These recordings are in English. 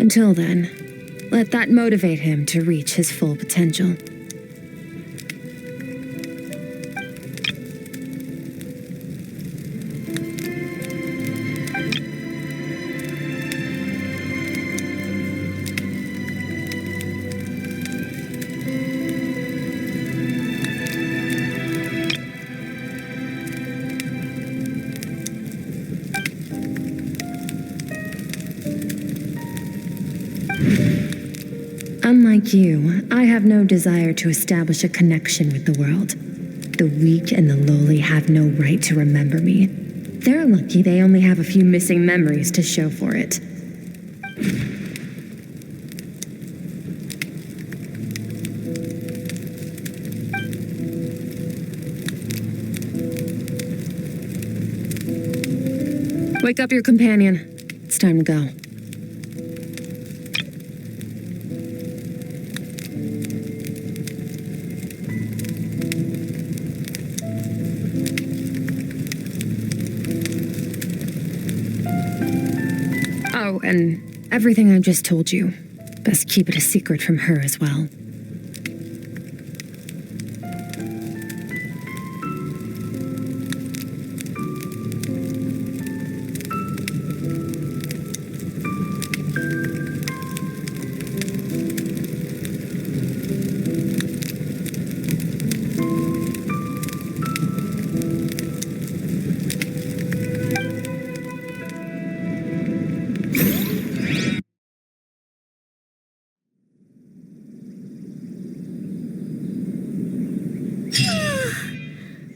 Until then, let that motivate him to reach his full potential. Unlike you, I have no desire to establish a connection with the world. The weak and the lowly have no right to remember me. They're lucky they only have a few missing memories to show for it. Wake up your companion. It's time to go. Oh, and everything I just told you. Best keep it a secret from her as well.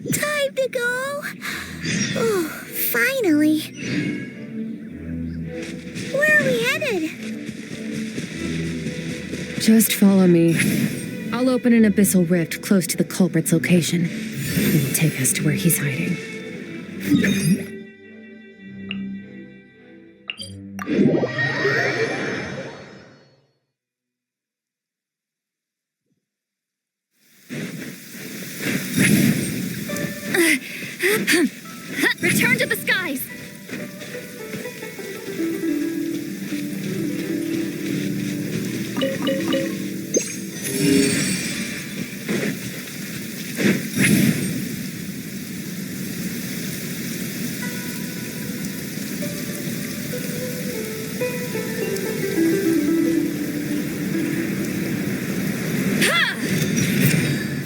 Time to go. Oh, finally. Where are we headed? Just follow me. I'll open an abyssal rift close to the culprit's location. It will take us to where he's hiding. Return to the skies!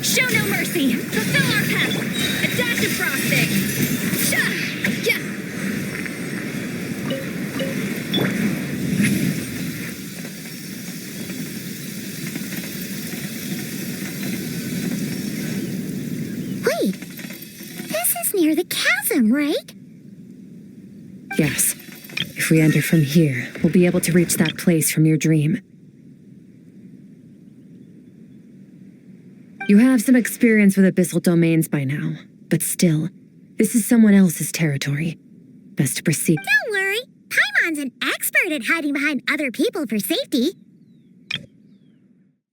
Show no mercy! Fulfill our path! Adaptive frosting! Wait, this is near the chasm, right? Yes. If we enter from here, we'll be able to reach that place from your dream. You have some experience with abyssal domains by now, but still, this is someone else's territory. Best to proceed. Don't worry, Paimon's an expert at hiding behind other people for safety.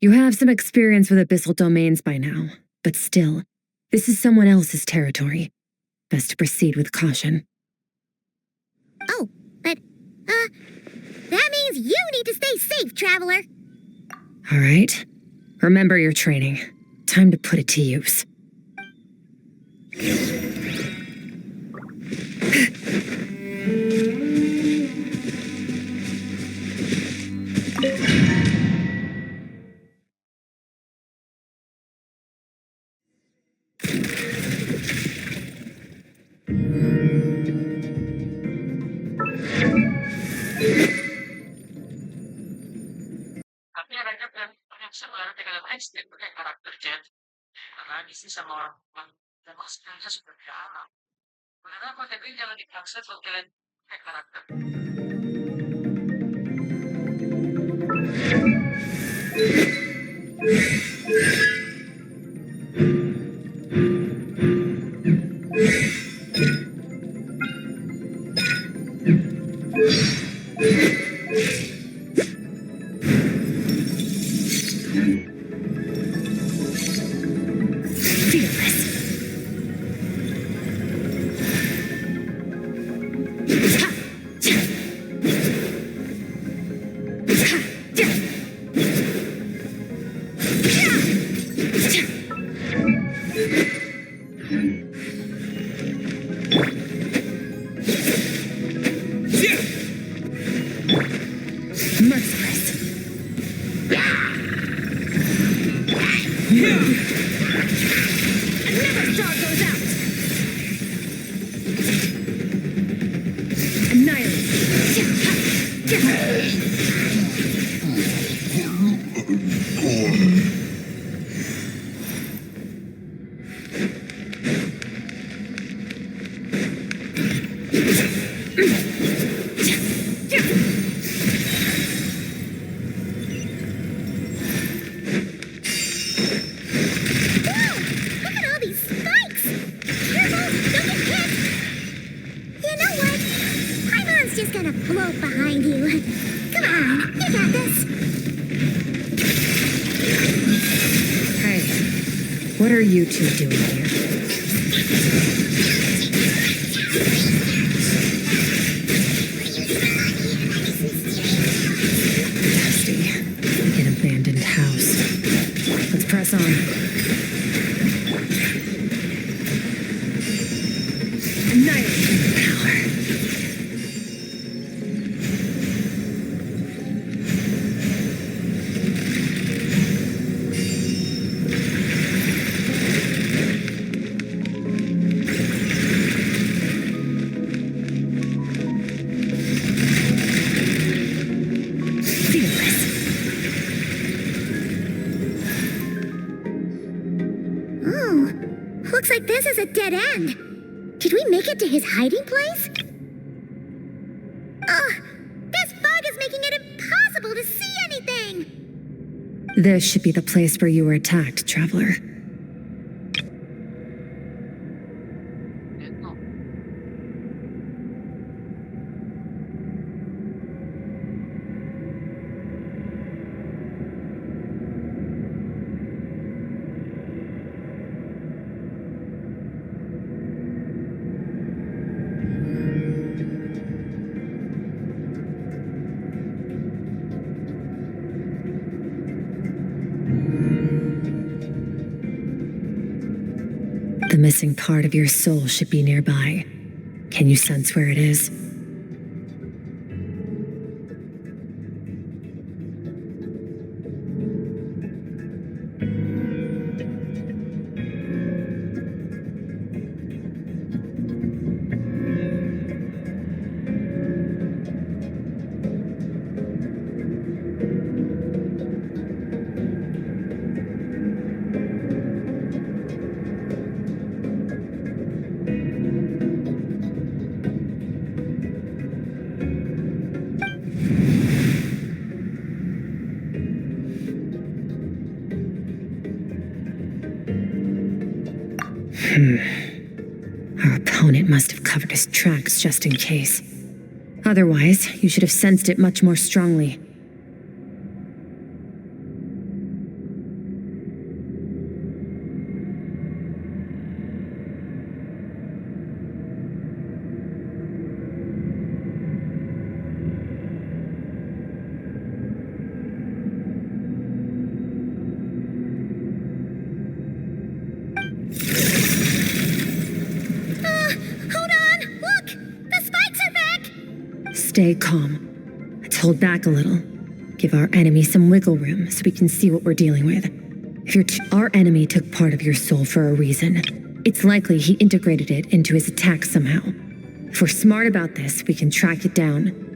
You have some experience with abyssal domains by now, but still, this is someone else's territory. Best to proceed with caution. Oh, but, that means you need to stay safe, traveler. All right. Remember your training. Time to put it to use. Tapi ada kan banyak sebenarnya dengan Einstein pakai karakter Jet karena di sini sama orang dan maksudnya seperti apa? Kenapa tapi jangan dipaksa kalau kalian pakai karakter. Merciless. Another star goes out. Look at all these spikes! Careful! Don't get hit! You know what? Paimon's just gonna float behind you. Come on, you got this. Hey, what are you two doing here? Dusty, like an abandoned house. Let's press on. Annihilating power. Fearless. Oh, looks like this is a dead end. Did we make it to his hiding place? Ugh, this fog is making it impossible to see anything. This should be the place where you were attacked, Traveler. The missing part of your soul should be nearby. Can you sense where it is? Our opponent must have covered his tracks just in case. Otherwise, you should have sensed it much more strongly. Hold on! Look! The spikes are back! Stay calm. Let's hold back a little. Give our enemy some wiggle room so we can see what we're dealing with. If our enemy took part of your soul for a reason, it's likely he integrated it into his attack somehow. If we're smart about this, we can track it down.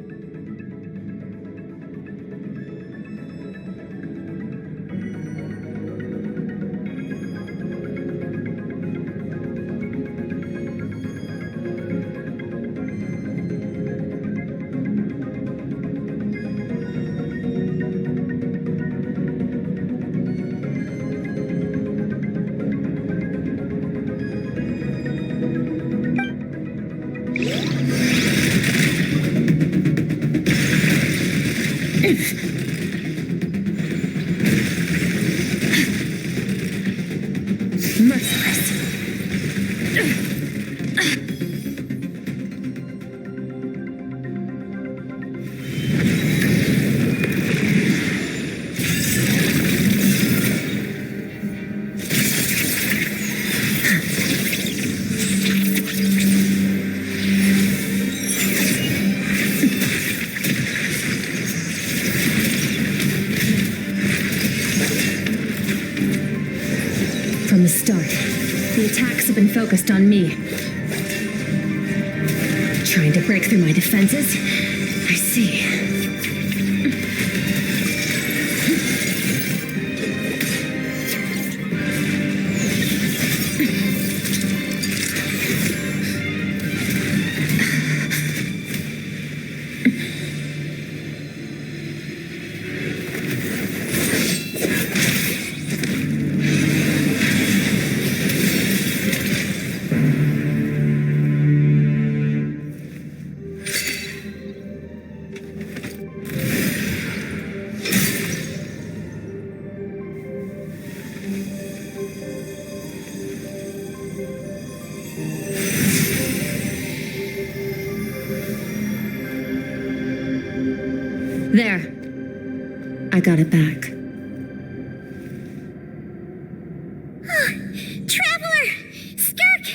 start. The attacks have been focused on me. Trying to break through my defenses? I see. There. I got it back. Traveler! Skirk!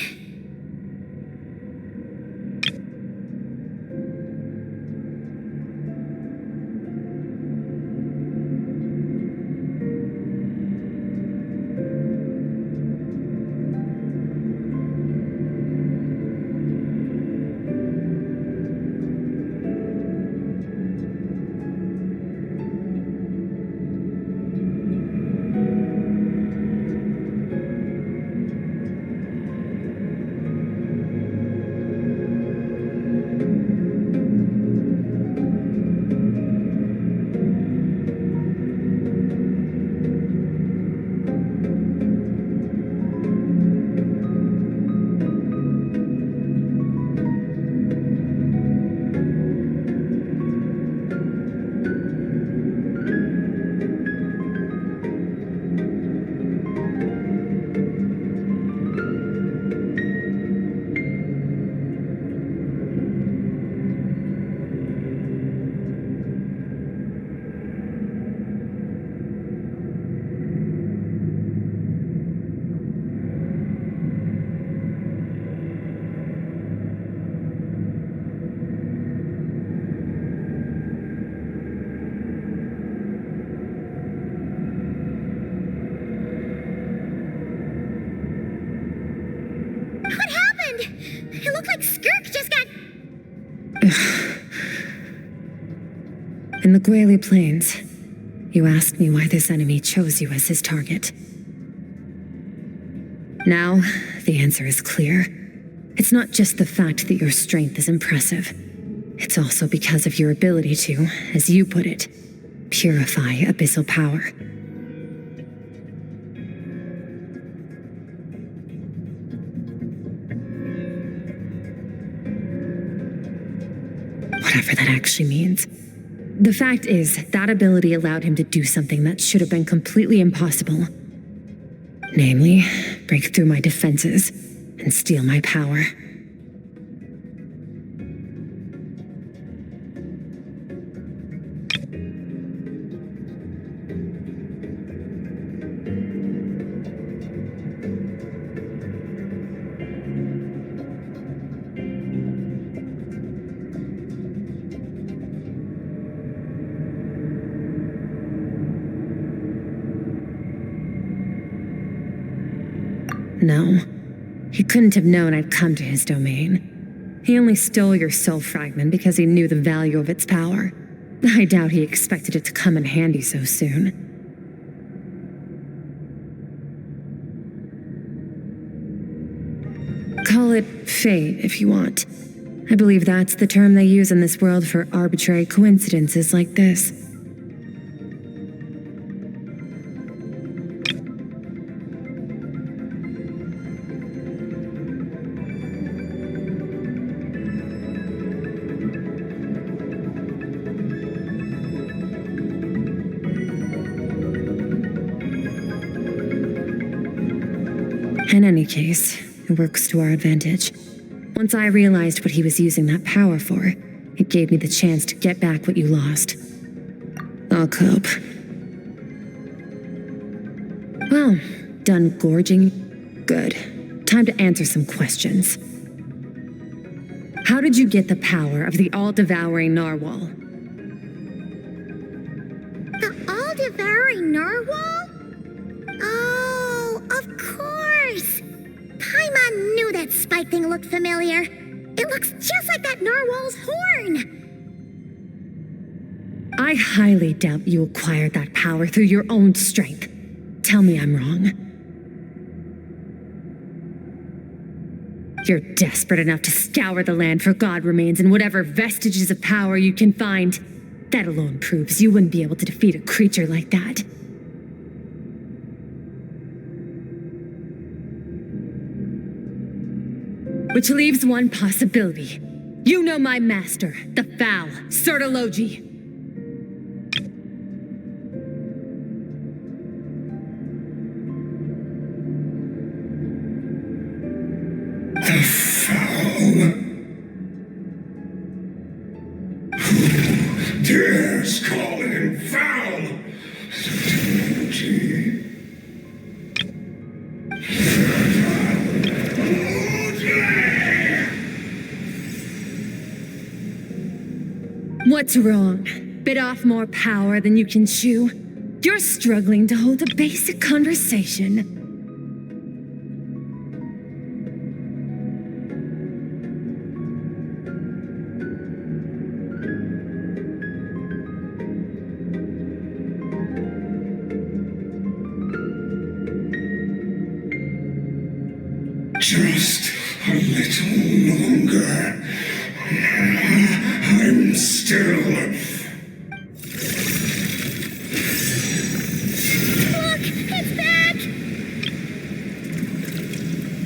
What happened? It looked like Skirk just got... In the Gwali Plains, you asked me why this enemy chose you as his target. Now, the answer is clear. It's not just the fact that your strength is impressive. It's also because of your ability to, as you put it, purify abyssal power. Whatever that actually means. The fact is, that ability allowed him to do something that should have been completely impossible. Namely, break through my defenses and steal my power. No, he couldn't have known I'd come to his domain. He only stole your soul fragment because he knew the value of its power. I doubt he expected it to come in handy so soon. Call it fate if you want. I believe that's the term they use in this world for arbitrary coincidences like this. In any case, it works to our advantage. Once I realized what he was using that power for, it gave me the chance to get back what you lost. I'll cope. Well, done gorging? Good. Time to answer some questions. How did you get the power of the all-devouring narwhal? The all-devouring narwhal? Oh, of course! that spike thing looked familiar. It looks just like that narwhal's horn. I highly doubt you acquired that power through your own strength. Tell me I'm wrong. You're desperate enough to scour the land for god remains and whatever vestiges of power you can find. That alone proves you wouldn't be able to defeat a creature like that. Which leaves one possibility. You know my master, the Foul, Sertologi. The Foul? Who dares call him Foul? Sertologi. What's wrong? Bit off more power than you can chew? You're struggling to hold a basic conversation. Just a little longer. I'm still... Look, it's back!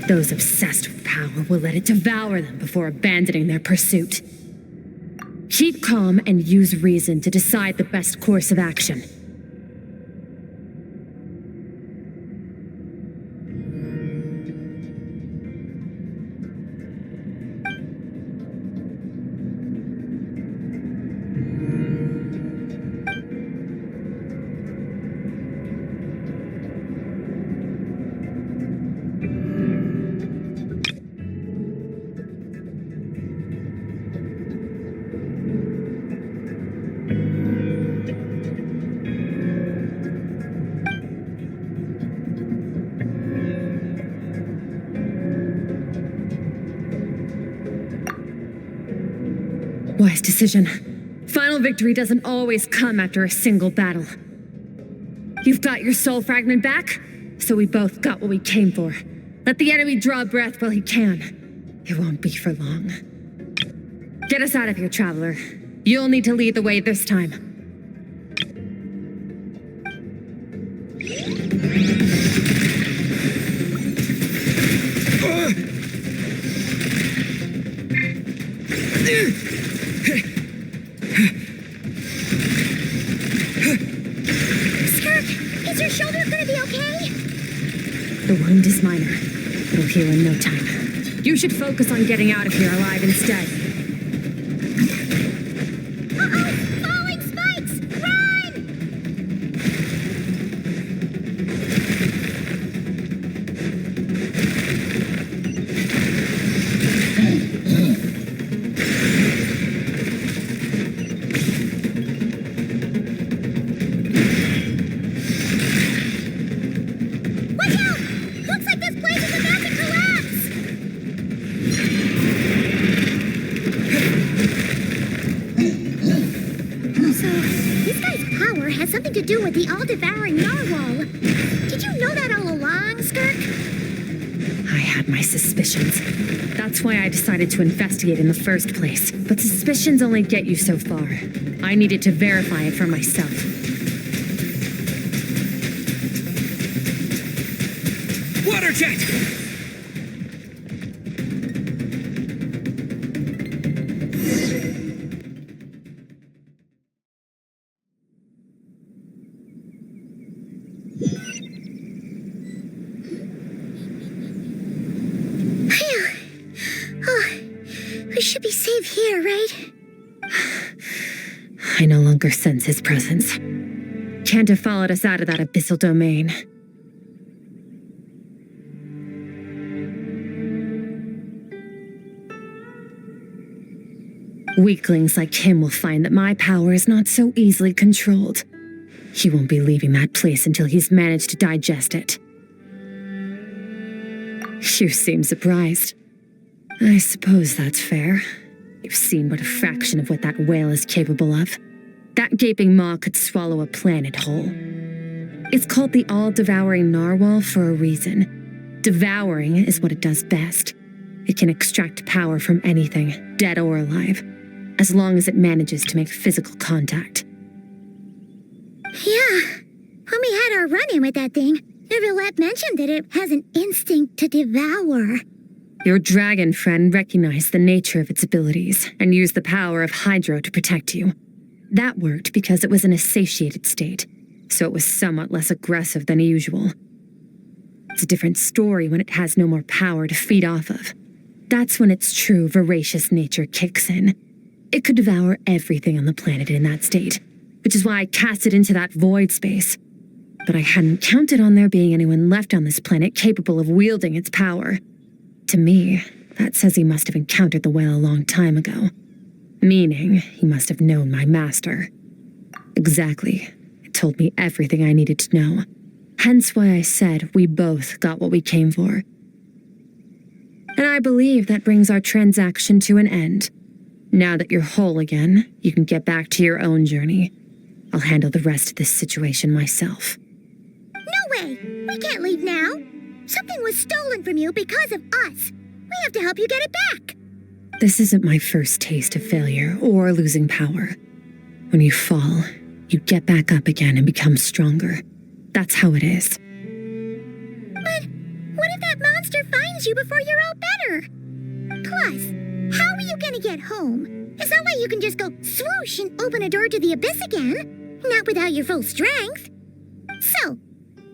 Those obsessed with power will let it devour them before abandoning their pursuit. Keep calm and use reason to decide the best course of action. Wise decision. Final victory doesn't always come after a single battle. You've got your soul fragment back, so we both got what we came for. Let the enemy draw breath while he can. It won't be for long. Get us out of here, traveler. You'll need to lead the way this time. Skirk, is your shoulder gonna be okay? The wound is minor. It'll heal in no time. You should focus on getting out of here alive instead. Uh-oh! Falling spikes! Run! Watch out! Looks like this place is about to collapse! So, this guy's power has something to do with the all-devouring narwhal. Did you know that all along, Skirk? I had my suspicions. That's why I decided to investigate in the first place. But suspicions only get you so far. I needed to verify it for myself. Water jet! Phew. Oh, we should be safe here, right? I no longer sense his presence. Can't have followed us out of that abyssal domain. Weaklings like him will find that my power is not so easily controlled. He won't be leaving that place until he's managed to digest it. You seem surprised. I suppose that's fair. You've seen but a fraction of what that whale is capable of. That gaping maw could swallow a planet whole. It's called the all-devouring narwhal for a reason. Devouring is what it does best. It can extract power from anything, dead or alive, as long as it manages to make physical contact. Yeah. When we had our run-in with that thing, Neuvillette mentioned that it has an instinct to devour. Your dragon friend recognized the nature of its abilities and used the power of Hydro to protect you. That worked because it was in a satiated state, so it was somewhat less aggressive than usual. It's a different story when it has no more power to feed off of. That's when its true voracious nature kicks in. It could devour everything on the planet in that state, which is why I cast it into that void space. But I hadn't counted on there being anyone left on this planet capable of wielding its power. To me, that says he must have encountered the whale a long time ago. Meaning, he must have known my master. Exactly. It told me everything I needed to know. Hence why I said we both got what we came for. And I believe that brings our transaction to an end. Now that you're whole again, you can get back to your own journey. I'll handle the rest of this situation myself. No way! We can't leave now! Something was stolen from you because of us! We have to help you get it back! This isn't my first taste of failure or losing power. When you fall, you get back up again and become stronger. That's how it is. But what if that monster finds you before you're all better? Plus, how are you gonna get home? It's not like you can just go swoosh and open a door to the abyss again. Not without your full strength. So,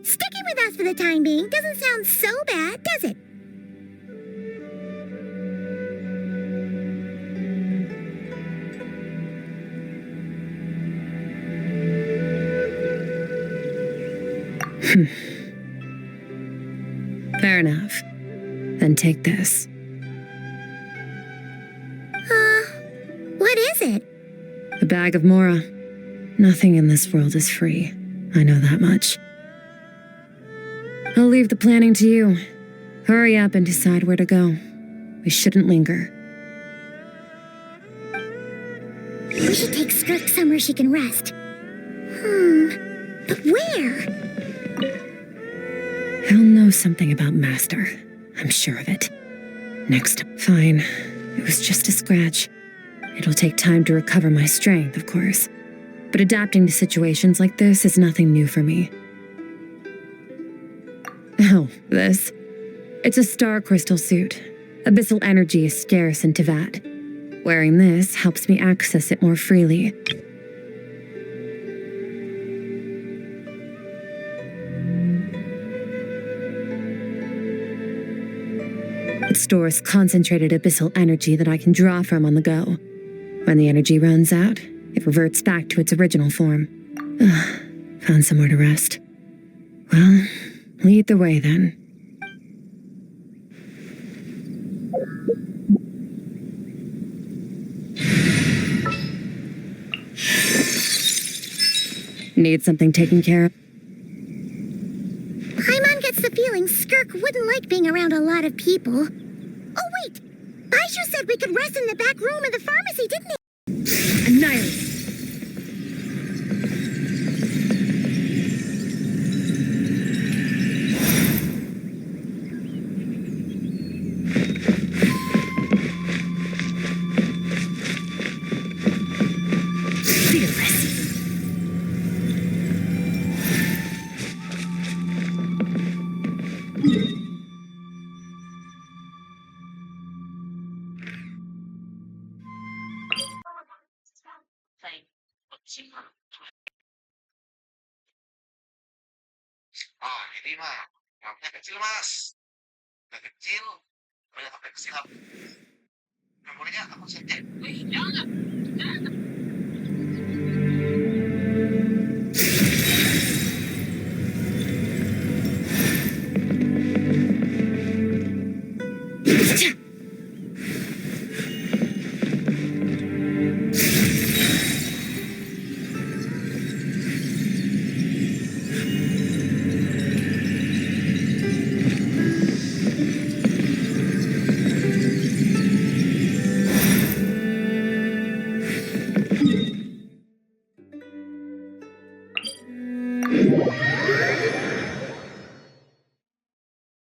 sticking with us for the time being doesn't sound so bad, does it? Fair enough. Then take this. What is it? A bag of Mora. Nothing in this world is free. I know that much. I'll leave the planning to you. Hurry up and decide where to go. We shouldn't linger. We should take Skirk somewhere she can rest. But where? He'll know something about Master. I'm sure of it. Next. Fine. It was just a scratch. It'll take time to recover my strength, of course. But adapting to situations like this is nothing new for me. Oh, this. It's a star crystal suit. Abyssal energy is scarce in Tevat. Wearing this helps me access it more freely. It stores concentrated abyssal energy that I can draw from on the go. When the energy runs out, it reverts back to its original form. Found somewhere to rest. Well, lead the way then. Need something taken care of? Paimon gets the feeling Skirk wouldn't like being around a lot of people. Oh wait! Baishu said we could rest in the back room of the pharmacy, didn't he? Annihilate! Fearless. Ah, ini mah. Kampnya kecil, Mas. Udah kecil. Banyak sampai kecil. Nggak bolehnya aku saja. Wih, jangan. Jangan.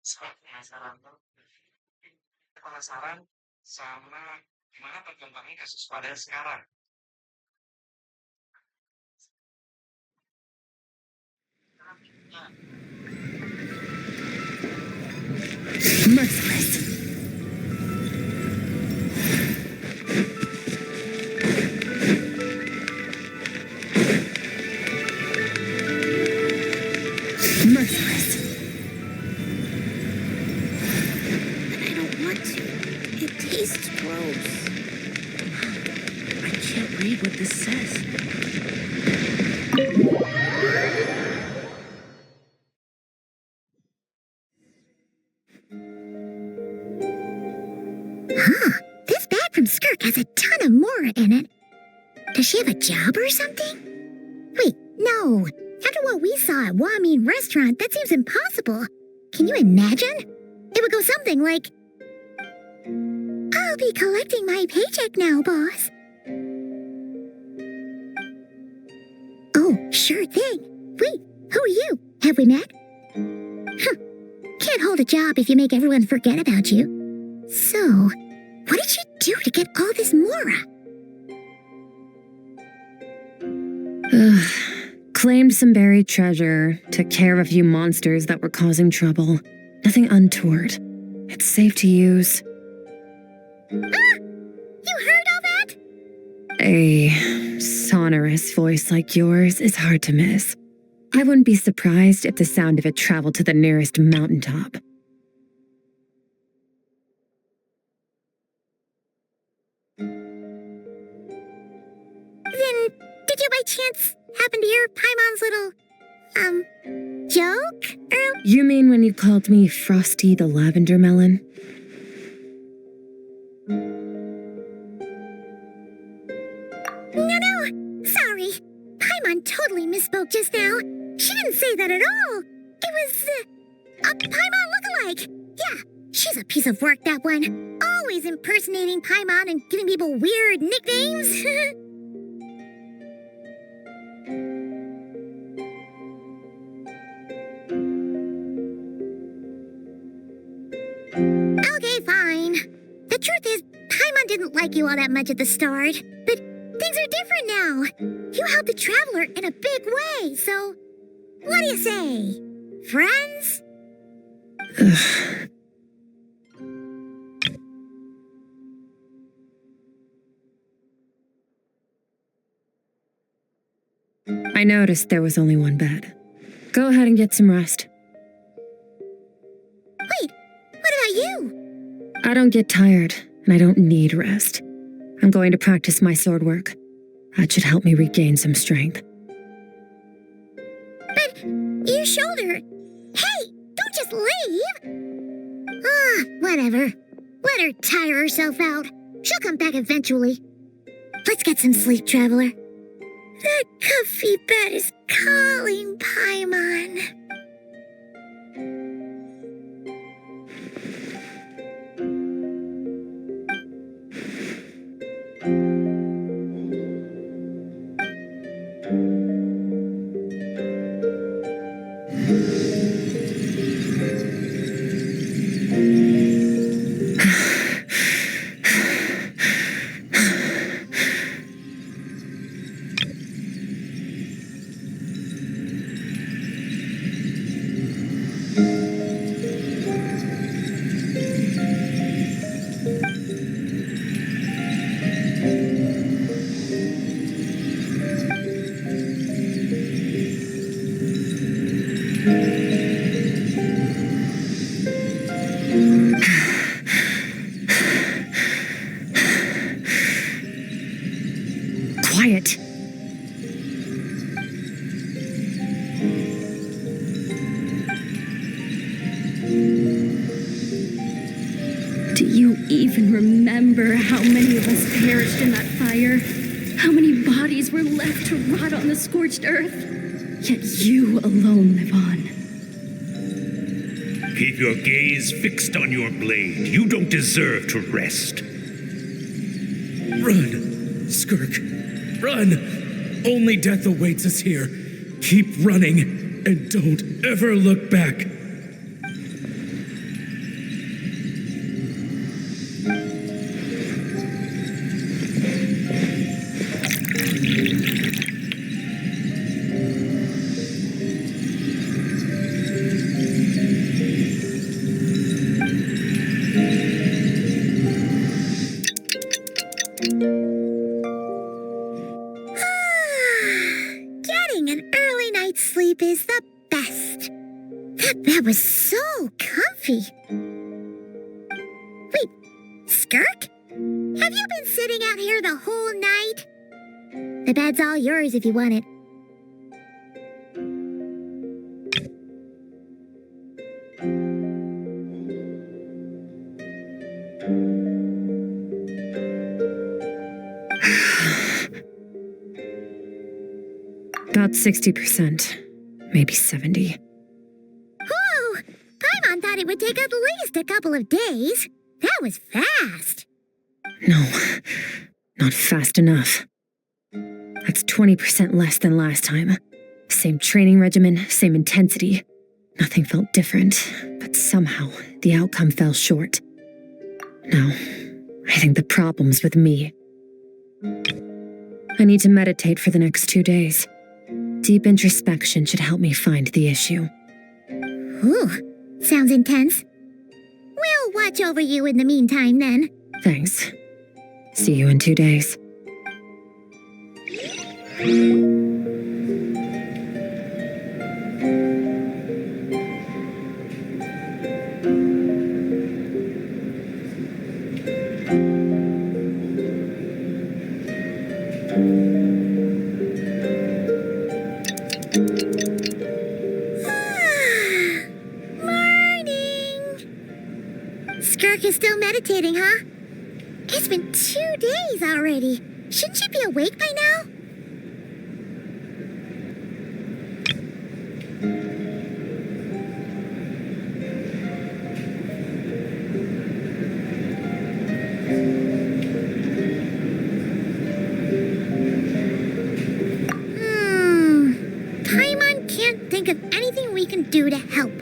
Seperti penasaran tuh. Penasaran sama gimana perkembangan kasus pada sekarang. Nah, Merciless. Merciless. But I don't want to. It tastes gross. I can't read what this says. This bag from Skirk has a ton of Mora in it. Does she have a job or something? Wait, no. After what we saw at Wamin Restaurant, that seems impossible. Can you imagine? It would go something like, I'll be collecting my paycheck now, boss. Oh, sure thing. Wait, who are you? Have we met? Huh. Can't hold a job if you make everyone forget about you. So, what did you do to get all this Mora? Claimed some buried treasure, took care of a few monsters that were causing trouble. Nothing untoward. It's safe to use. You heard all that? A sonorous voice like yours is hard to miss. I wouldn't be surprised if the sound of it traveled to the nearest mountaintop. Then, did you by chance happen to hear Paimon's little, joke earlier? You mean when you called me Frosty the Lavender Melon? No, sorry. Paimon totally misspoke just now. She didn't say that at all. It was, a Paimon lookalike. Yeah, she's a piece of work, that one. Always impersonating Paimon and giving people weird nicknames. Okay, fine. The truth is, Paimon didn't like you all that much at the start, but things are different now. You helped the Traveler in a big way, so what do you say? Friends? I noticed there was only one bed. Go ahead and get some rest. Wait, what about you? I don't get tired, and I don't need rest. I'm going to practice my sword work. That should help me regain some strength. But your shoulder. Hey, don't just leave. Ah, whatever. Let her tire herself out. She'll come back eventually. Let's get some sleep, Traveler. That comfy bed is calling, Paimon. Quiet. Do you even remember how many of us perished in that fire? How many bodies were left to rot on the scorched earth? Yet you alone live on. Keep your gaze fixed on your blade. You don't deserve to rest. Run, Skirk. Run! Only death awaits us here. Keep running and don't ever look back. Getting an early night's sleep is the best. That bed was so comfy. Wait, Skirk? Have you been sitting out here the whole night? The bed's all yours if you want it. About 60%, maybe 70. Whoa! Paimon thought it would take at least a couple of days. That was fast. No, not fast enough. That's 20% less than last time. Same training regimen, same intensity. Nothing felt different, but somehow the outcome fell short. No, I think the problem's with me. I need to meditate for the next 2 days. Deep introspection should help me find the issue. Ooh, sounds intense. We'll watch over you in the meantime then. Thanks. See you in 2 days. Skirk is still meditating, huh? It's been 2 days already. Shouldn't you be awake by now? Paimon can't think of anything we can do to help.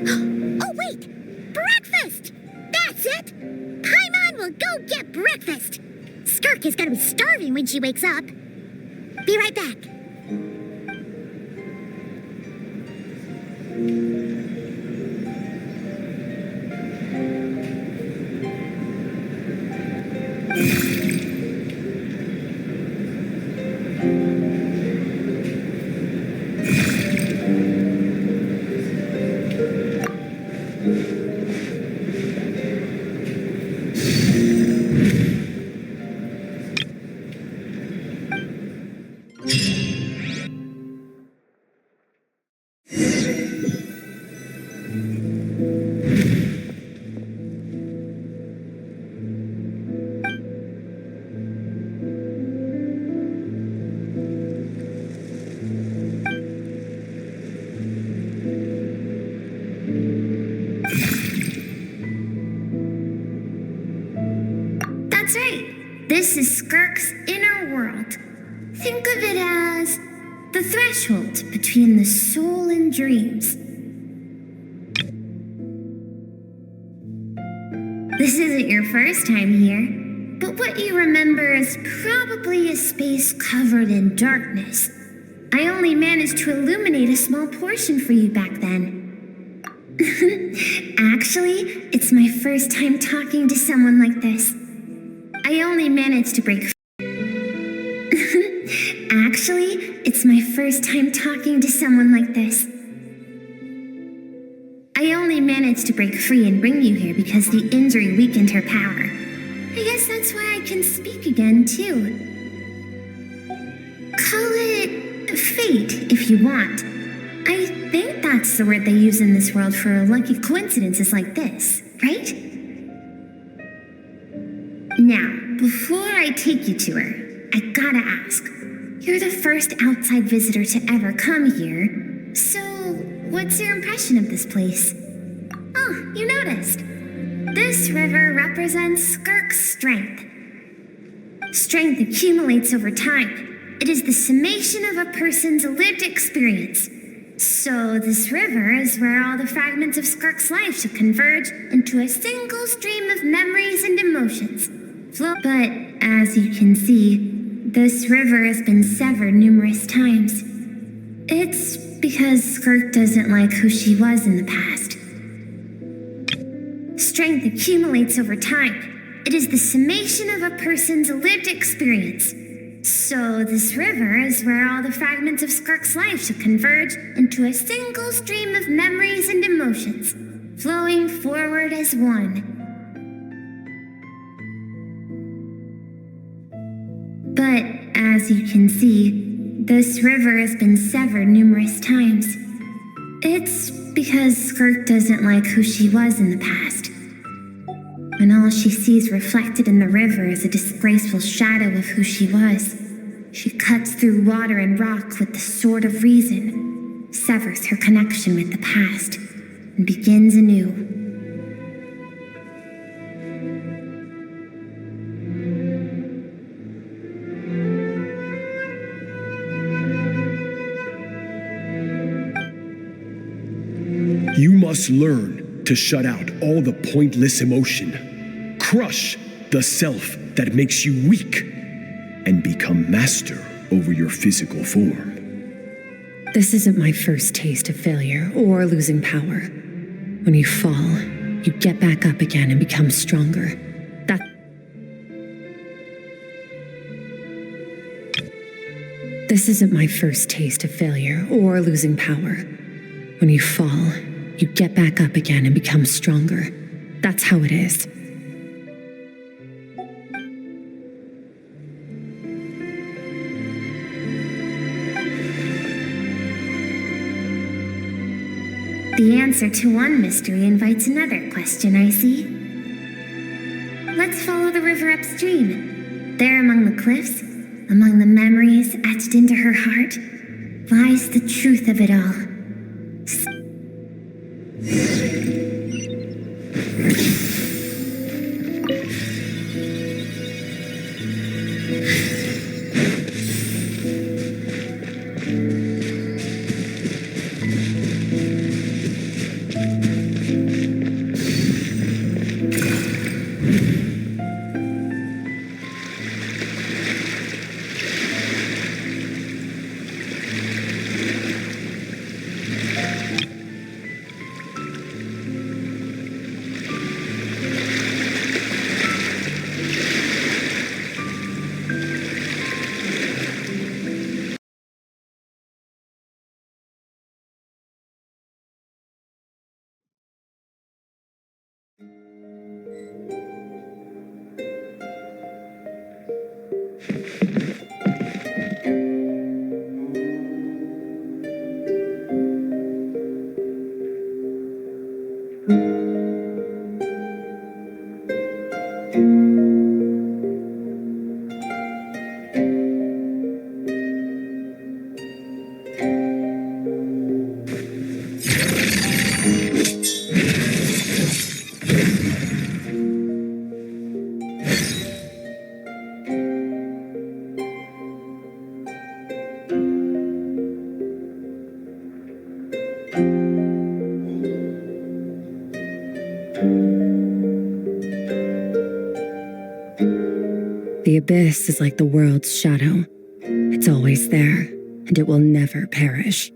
Oh, wait! Breakfast! That's it! Paimon will go get breakfast! Skirk is gonna be starving when she wakes up. Be right back. That's right. This is Skirk's inner world. Think of it as the threshold between the soul and dreams. This isn't your first time here, but what you remember is probably a space covered in darkness. I only managed to illuminate a small portion for you back then. Actually, it's my first time talking to someone like this. I only managed to break Actually, it's my first time talking to someone like this. I only managed to break free and bring you here because the injury weakened her power. I guess that's why I can speak again, too. Call it fate, if you want. I think that's the word they use in this world for lucky coincidences like this, right? Now, before I take you to her, I gotta ask. You're the first outside visitor to ever come here, so what's your impression of this place? Oh, you noticed. This river represents Skirk's strength. Strength accumulates over time. It is the summation of a person's lived experience. So this river is where all the fragments of Skirk's life should converge into a single stream of memories and emotions. But as you can see, this river has been severed numerous times. It's because Skirk doesn't like who she was in the past. Strength accumulates over time. It is the summation of a person's lived experience. So this river is where all the fragments of Skirk's life should converge into a single stream of memories and emotions, flowing forward as one. But as you can see, this river has been severed numerous times. It's because Skirk doesn't like who she was in the past. When all she sees reflected in the river is a disgraceful shadow of who she was, she cuts through water and rock with the sword of reason, severs her connection with the past, and begins anew. You must learn to shut out all the pointless emotion. Crush the self that makes you weak and become master over your physical form. This isn't my first taste of failure or losing power. When you fall, you get back up again and become stronger. This isn't my first taste of failure or losing power. When you fall, you get back up again and become stronger. That's how it is. The answer to one mystery invites another question, I see. Let's follow the river upstream. There among the cliffs, among the memories etched into her heart, lies the truth of it all. The abyss is like the world's shadow. It's always there, and it will never perish.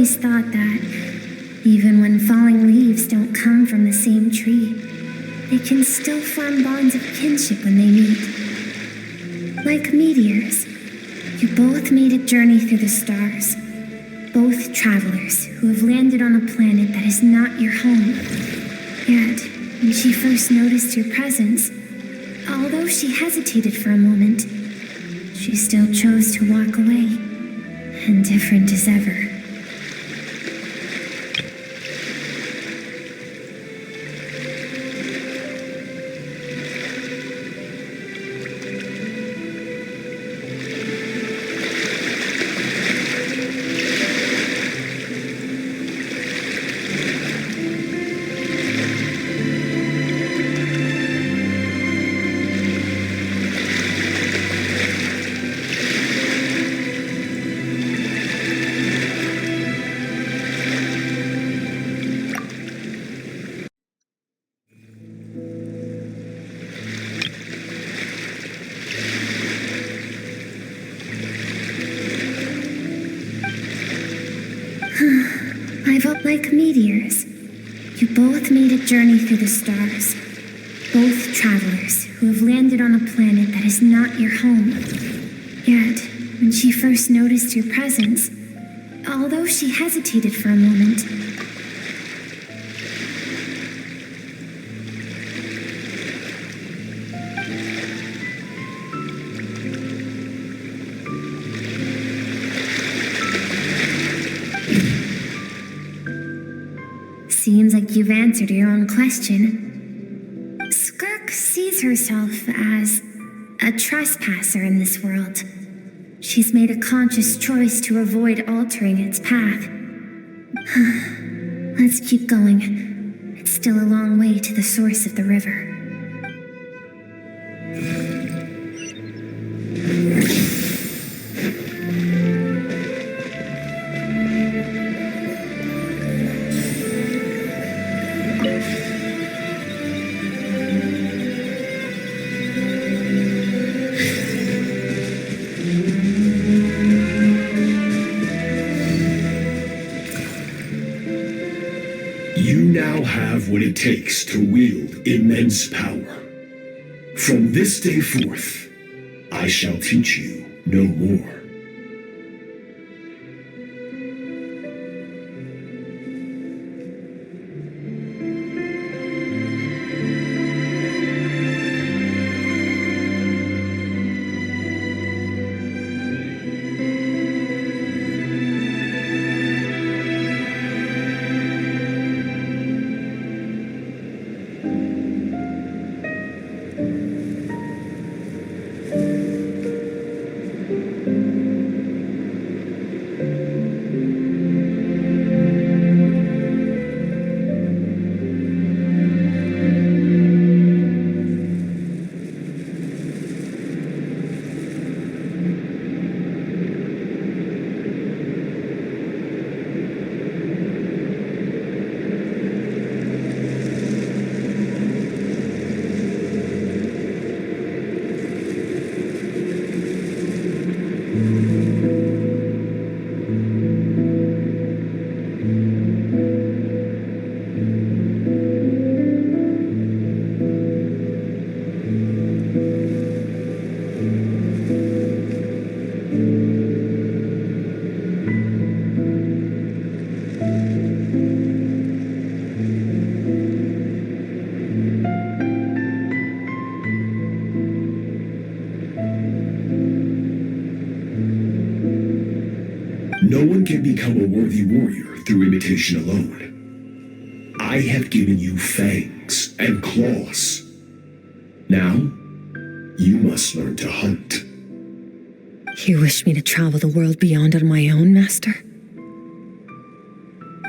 always thought that, even when falling leaves don't come from the same tree, they can still form bonds of kinship when they meet. Like meteors, you both made a journey through the stars. Both travelers who have landed on a planet that is not your home. Yet, when she first noticed your presence, although she hesitated for a moment, she still chose to walk away, indifferent as ever. Like meteors, you both made a journey through the stars. Both travelers who have landed on a planet that is not your home. Yet, when she first noticed your presence, although she hesitated for a moment, seems like you've answered your own question. Skirk sees herself as a trespasser in this world. She's made a conscious choice to avoid altering its path. Let's keep going. It's still a long way to the source of the river. What it takes to wield immense power. From this day forth, I shall teach you no more. No one can become a worthy warrior through imitation alone. I have given you fangs and claws. Now, you must learn to hunt. You wish me to travel the world beyond on my own, Master?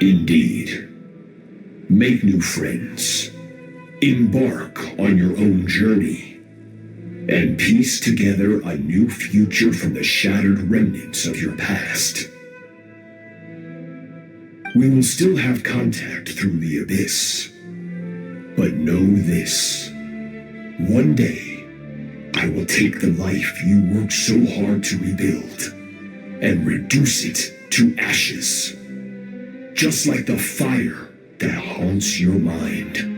Indeed. Make new friends. Embark on your own journey. And piece together a new future from the shattered remnants of your past. We will still have contact through the abyss. But know this. One day, I will take the life you worked so hard to rebuild and reduce it to ashes. just like the fire that haunts your mind.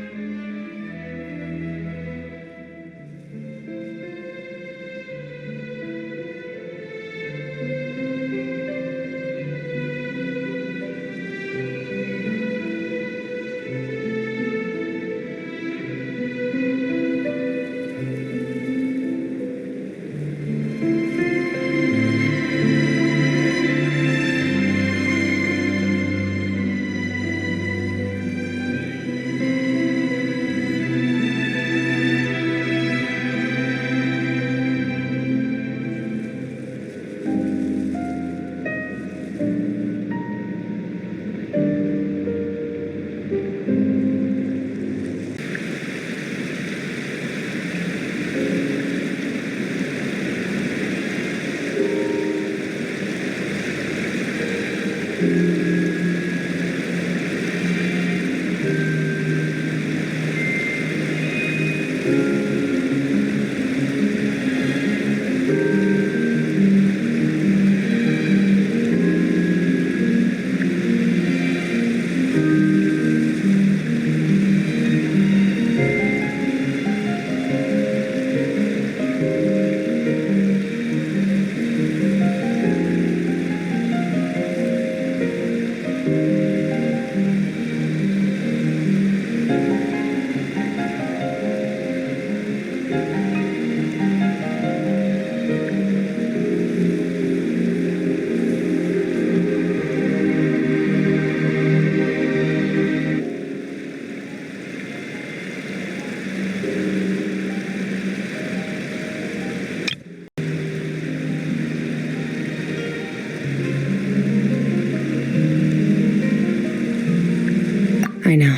I know.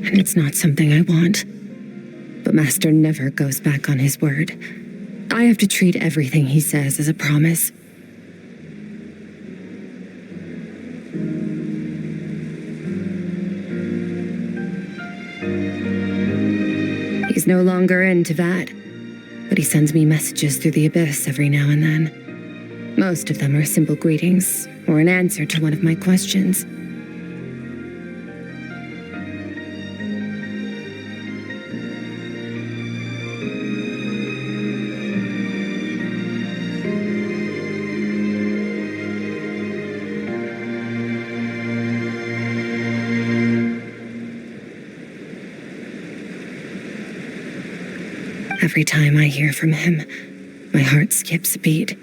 And it's not something I want. But Master never goes back on his word. I have to treat everything he says as a promise. He's no longer into that, but he sends me messages through the abyss every now and then. Most of them are simple greetings, or an answer to one of my questions. Every time I hear from him, my heart skips a beat.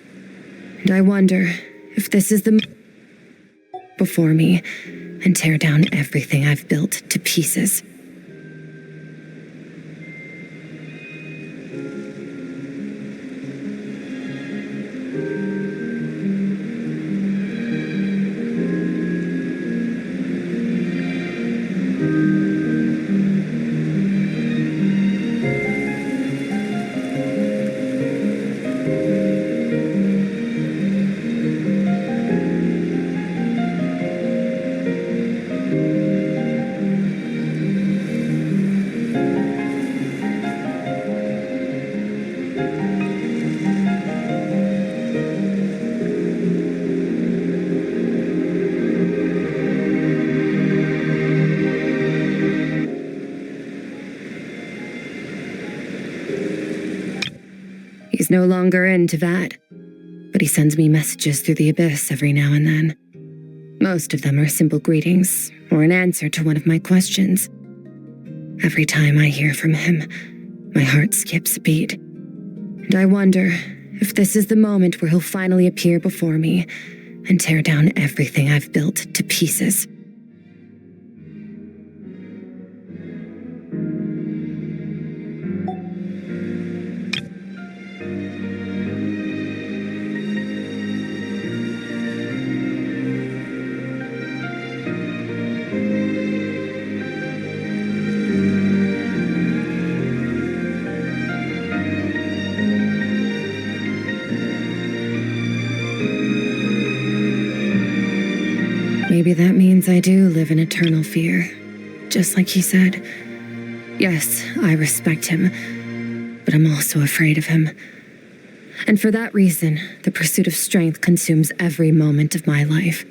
And I wonder if this is the before me and tear down everything I've built to pieces. He's no longer into that, but he sends me messages through the abyss every now and then. Most of them are simple greetings, or an answer to one of my questions. Every time I hear from him, my heart skips a beat. And I wonder if this is the moment where he'll finally appear before me and tear down everything I've built to pieces. Maybe that means I do live in eternal fear, just like he said. Yes, I respect him, but I'm also afraid of him. And for that reason, the pursuit of strength consumes every moment of my life.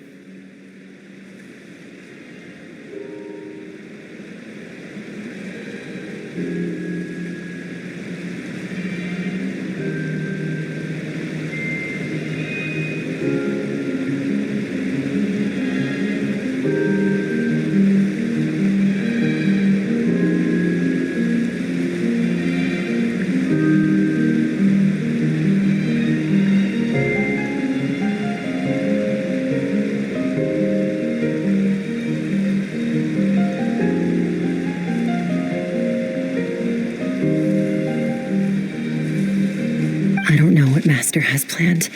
I don't know what Master has planned,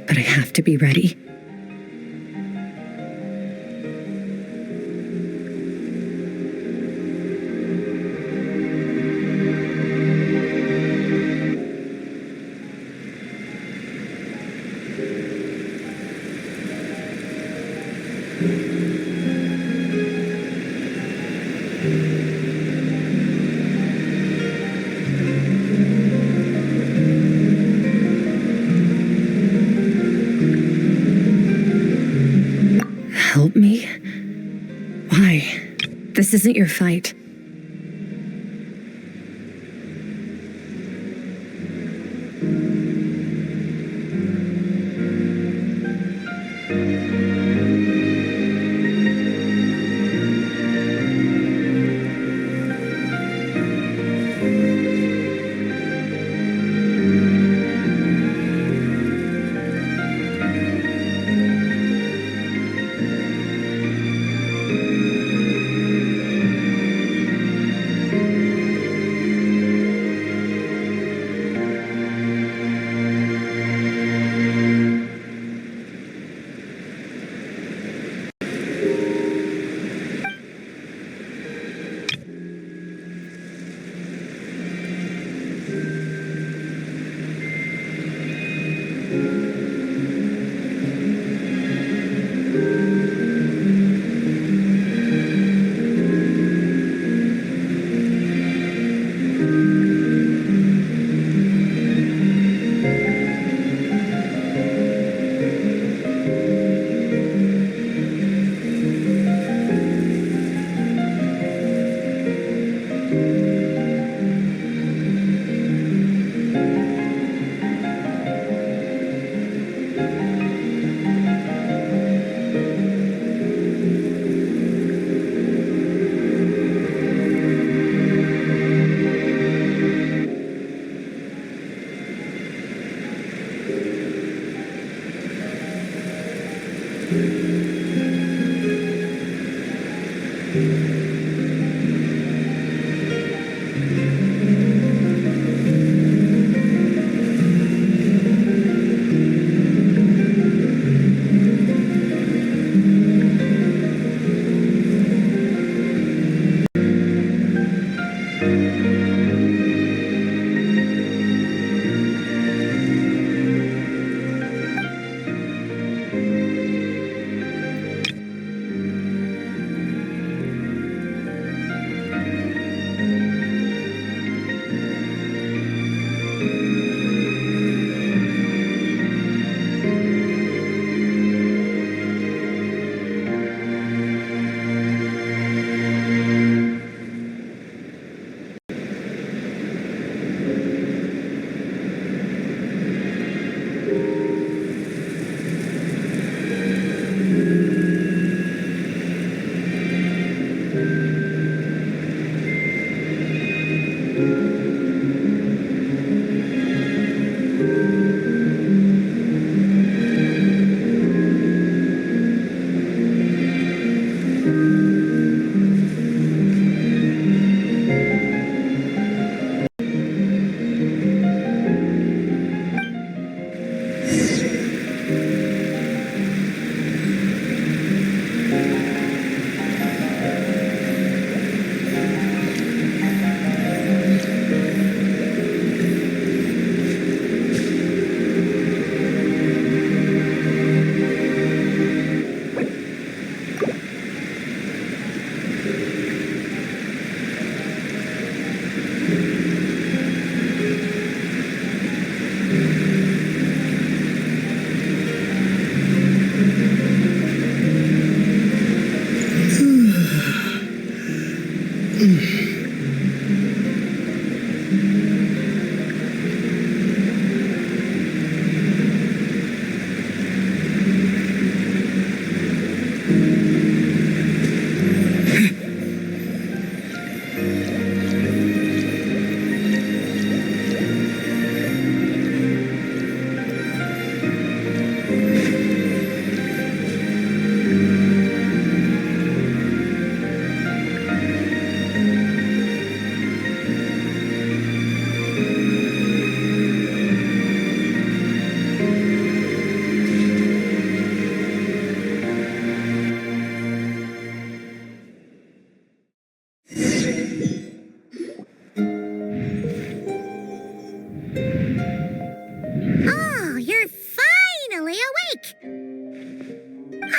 but I have to be ready. Help me? Why? This isn't your fight.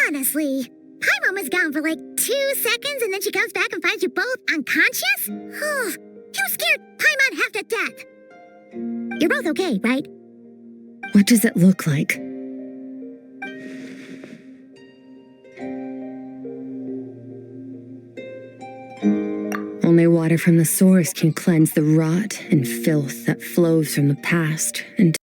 Honestly, Paimon was gone for like 2 seconds and then she comes back and finds you both unconscious? Oh, you scared Paimon half to death. You're both okay, right? What does it look like? Only water from the source can cleanse the rot and filth that flows from the past and